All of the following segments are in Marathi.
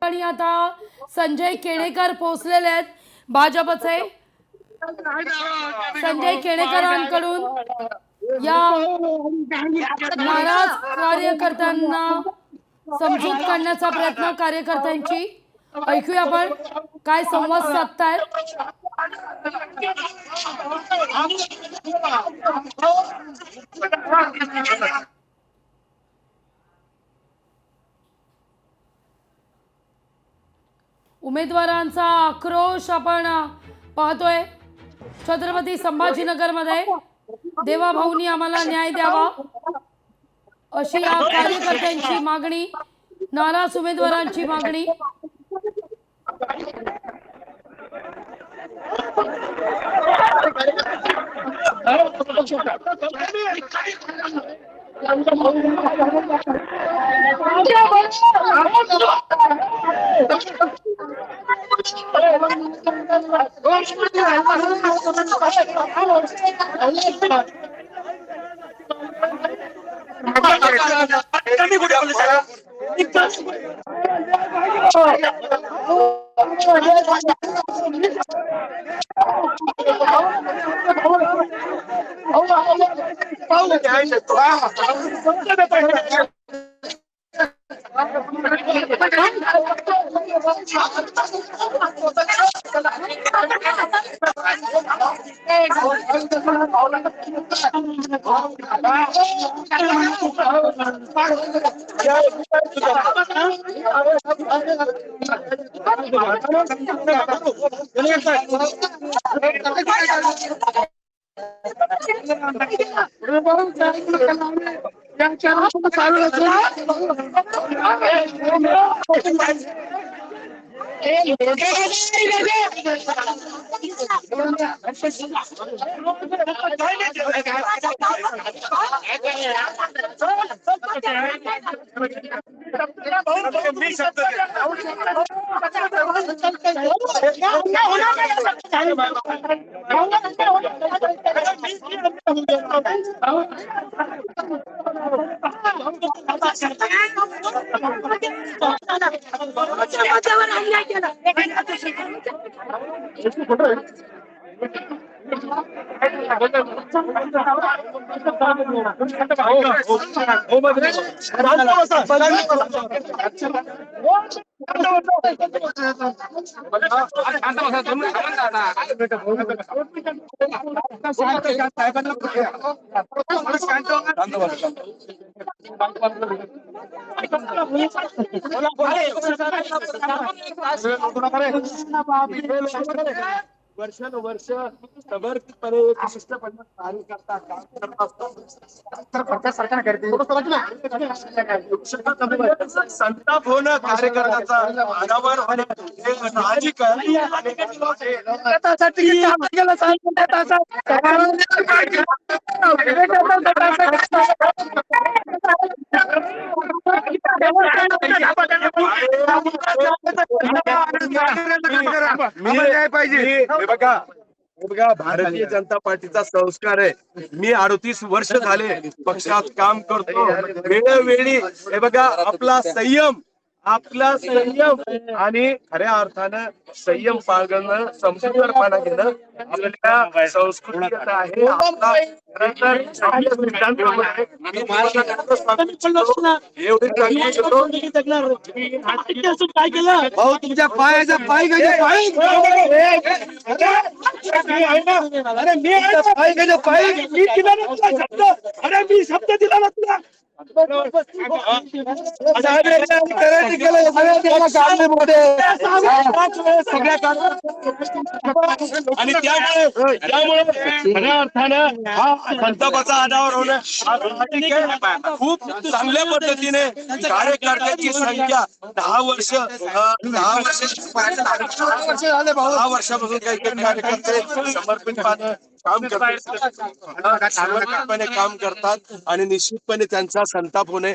आणि आता संजय केणेकर पोहोचलेले आहेत भाजपचे। संजय केणेकरांकडून या नाराज कार्यकर्त्यांना समजूत काढण्याचा प्रयत्न कार्यकर्त्यांची। ऐकूया आपण काय संवाद साधतायत। उमेदवारांचा आक्रोश आपण पाहतोय छत्रपती संभाजीनगरमध्ये। देवाभाऊंनी आम्हाला न्याय द्यावा अशी या कार्यकर्त्यांची मागणी, नाराज उमेदवारांची मागणी। वर्षानुवर्ष समर्पितपणे एक विशिष्ट कार्यकर्ता काम करत असतो। सरकार करते संताप होणं कार्यकर्त्याचा अनावर होणे हे साहजिक बघा भारतीय जनता पार्टीचा संस्कार आहे। मी 38 वर्ष झाले पक्षात काम करतो। वेळोवेळी हे बघा आपला संयम आणि खऱ्या अर्थानं संयम बाळगणं, समजूतदारपणा घेणं आपल्या संस्कृतीत आहे। भाऊ तुमच्या पायाचा पाय अरे मी शब्द दिला ना तुला। आणि त्यामुळे खऱ्या अर्थानं हा संतापाचा अनावर होणं खूप चांगल्या पद्धतीने कार्यकर्त्यांची संख्या 10 वर्षापासून काही कार्यकर्ते समर्पितपणे काम करतात आणि निश्चितपणे त्यांचा संताप होणे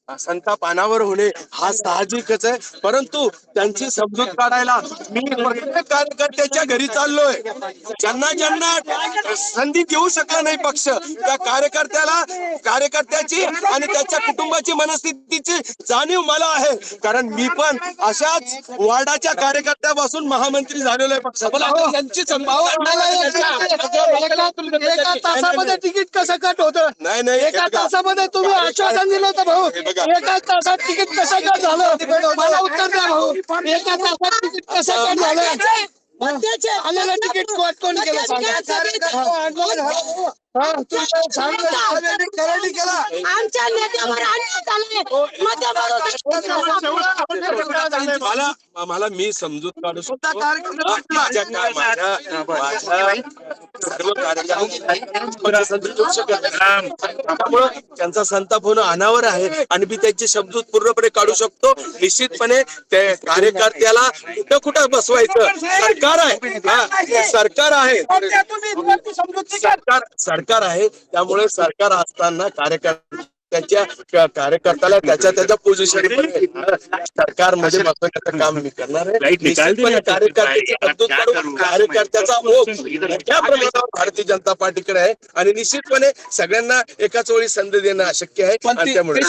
संताप अनावर होणे हा साहजिकच आहे, परंतु त्यांची समजूत काढायला मी प्रत्येक कार्यकर्त्याच्या घरी चाललोय. ज्यांना ज्यांना संधी देऊ शकला नाही पक्ष, त्या कार्यकर्त्याची आणि त्याच्या कुटुंबाची मनस्थितीची जाणीव मला आहे, कारण मी पण अशाच वार्डाच्या कार्यकर्त्यापासून महामंत्री झालेलो आहे पक्षात. यांची एका तासामध्ये तिकीट कसं कट होतं? नाही एका तासामध्ये तुम्ही आश्वासन दिलं होतं भाऊ, एका तासात तिकीट कसं कट झालं? मला उत्तर द्या भाऊ, एका तासात तिकीट कसं कट झालं? आलेलं तिकीट कोण केलं सांगा? आमच्या नेत्यावर मला मी समजूत काढू शकतो. माझ्या सर्व त्यामुळं त्यांचा संताप होणं अनावर आहे आणि मी त्यांची समजूत पूर्णपणे काढू शकतो. निश्चितपणे ते कार्यकर्त्याला कुठं बसवायचं सरकार आहे, सरकार आहे, सरकार आहे. त्यामुळे सरकार असताना कार्यकर्त्याला त्याच्या पोझिशन सरकारमध्ये बसवण्याचं काम मी करणार आहे. निश्चितपणे कार्यकर्त्याची समजूत काढून कार्यकर्त्याचा ओघ मोठ्या प्रमाणावर भारतीय जनता पार्टीकडे आहे आणि निश्चितपणे सगळ्यांना एकाच वेळी संधी देणं अशक्य आहे. आणि त्यामुळे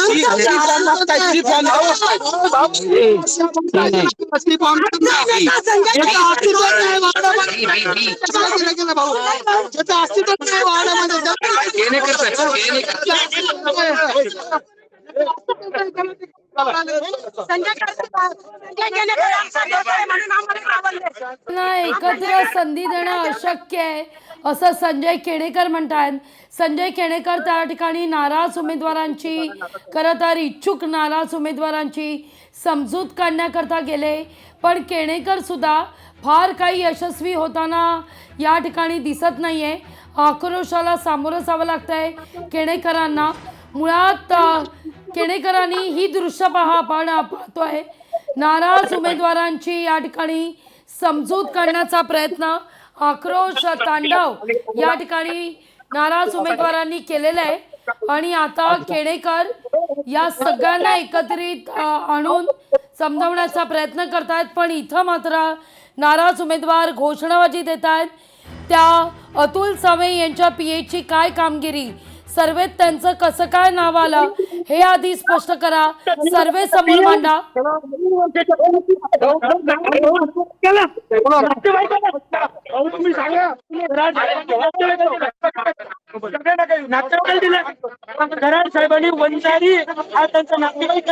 एकत्र संधी देणं अशक्य आहे असं संजय केणेकर म्हणतात. संजय केणेकर त्या ठिकाणी नाराज उमेदवारांची, खरं तर इच्छुक नाराज उमेदवारांची समजूत काढण्याकरता गेले, पण केणेकर सुद्धा फार काही यशस्वी होताना या ठिकाणी दिसत नाहीये. आक्रोशाला सामोरं जावं लागतंय केणेकरांना. मुळात केणेकरांनी ही दृश्य आपण पाहतोय, नाराज उमेदवारांची या ठिकाणी समजूत काढण्याचा प्रयत्न, आक्रोश तांडव या ठिकाणी नाराज उमेदवारांनी केलेलं आहे. आणि आता केणेकर या सगळ्यांना एकत्रित आणून समजावण्याचा प्रयत्न करतायत, पण इथं मात्र नाराज उमेदवार घोषणाबाजी देत आहेत. त्या अतुल सावे यांच्या पीएची काय कामगिरी, सर्वेत त्यांचं कसं काय नाव आलं हे आधी स्पष्ट करा, सर्वे समोर मांडा. घरात साहेबांनी वंजारी हा त्यांचा नातेवाईक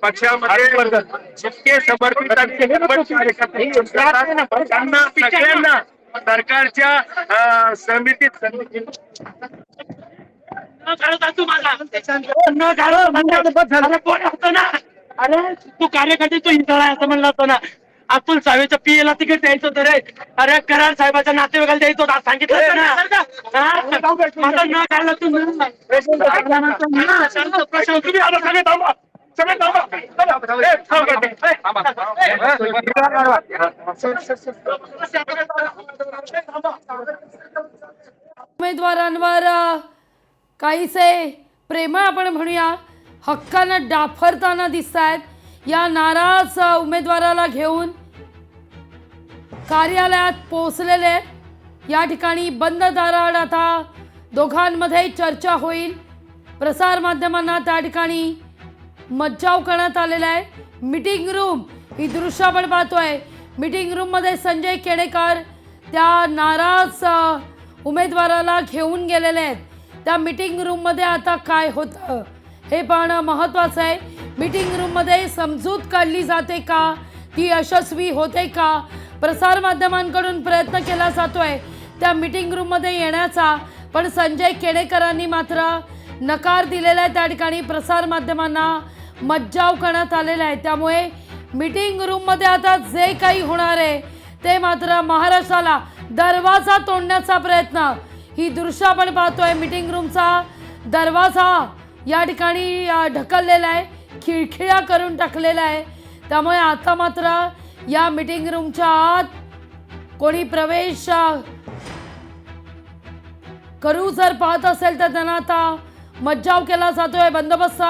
पक्षामध्ये जितके समर्पित त्यांना सगळ्यांना सरकारच्या समितीत अरे तू कार्यकर्ते तू हिंदळा असं म्हणला होता ना. अतुल सावेच्या पीएला तिकीट द्यायचं होतं रे. अरे कराड साहेबाच्या नातेवाईकाला द्यायचं होतं सांगितलं ना. माझं न काढलं तू उमेदवारांवर काहीसे प्रेम आपण म्हणूया हक्कानं डाफरताना दिसत आहेत. या नाराज उमेदवाराला घेऊन कार्यालयात पोहोचलेले आहेत. या ठिकाणी बंद दाराआड आता दोघांमध्ये चर्चा होईल. प्रसार माध्यमांना त्या ठिकाणी मज्जाव करण्यात आलेला आहे. मीटिंग रूम ही दृश्य आपण पाहतोय. मीटिंग रूममध्ये संजय केणेकर त्या नाराज उमेदवाराला घेऊन गेलेले आहेत. त्या मीटिंग रूममध्ये आता काय होतं हे पाहणं महत्त्वाचं आहे. मीटिंग रूममध्ये समजूत काढली जाते का, ती यशस्वी होते का, प्रसारमाध्यमांकडून प्रयत्न केला जातोय त्या मीटिंग रूममध्ये येण्याचा, पण संजय केणेकरांनी मात्र नकार दिलेला आहे. त्या ठिकाणी प्रसारमाध्यमांना मज्जाव करण्यात आलेला आहे. त्यामुळे मीटिंग रूममध्ये आता जे काही होणार आहे ते मात्र महाराष्ट्राला दरवाजा तोडण्याचा प्रयत्न ही दृश्य आपण पाहतोय. मीटिंग रूमचा दरवाजा या ठिकाणी ढकललेला आहे, खिळखिळा करून टाकलेला आहे. त्यामुळे आता मात्र या मीटिंग रूमच्या आत कोणी प्रवेश करू जर पाहत असेल तर त्यांना आता मज्जाव केला जातोय. बंदोबस्त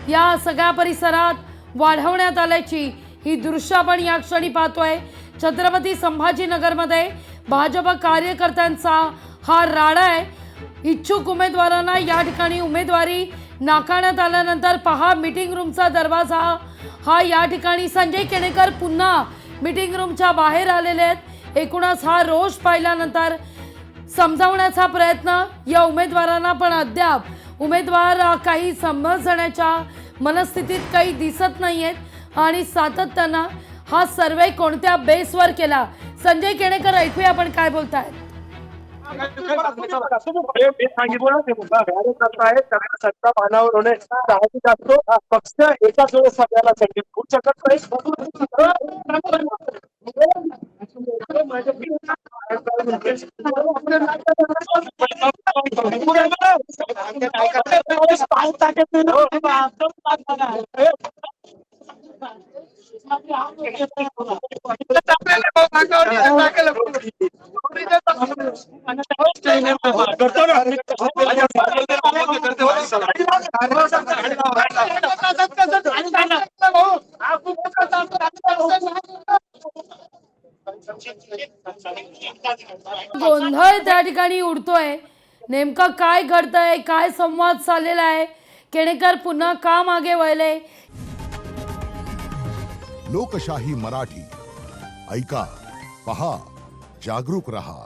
या सगळ्या परिसरात वाढवण्यात आल्याची ही दृश्य आपण या क्षणी पाहतोय. छत्रपती संभाजीनगरमध्ये भाजप कार्यकर्त्यांचा हा राडा आहे. इच्छुक उमेदवारांना या ठिकाणी उमेदवारी नाकारण्यात आल्यानंतर पहा मीटिंग रूमचा दरवाजा हा या ठिकाणी. संजय केणेकर पुन्हा मीटिंग रूमच्या बाहेर आलेले आहेत. एकूणच हा रोष पाहिल्यानंतर समजावण्याचा प्रयत्न या उमेदवारांना, पण अद्याप उमेदवार काही समजण्याच्या मनस्थितीत काही दिसत नाहीयेत आणि सातत्यानं हा सर्वे कोणत्या बेसवर केला. संजय केणेकर ऐकूया आपण काय बोलतायत. सत्ता पानावर होणे साहजिक असतो. पक्ष एकाच वेळेस सगळ्याला संधी देऊ शकत नाही. गोंधळ त्या ठिकाणी उडतोय. नेमकं काय घडतंय, काय संवाद चाललेला आहे, केणेकर पुन्हा का मागे वळले. लोकशाही मराठी ऐका, पहा, जागरूक रहा.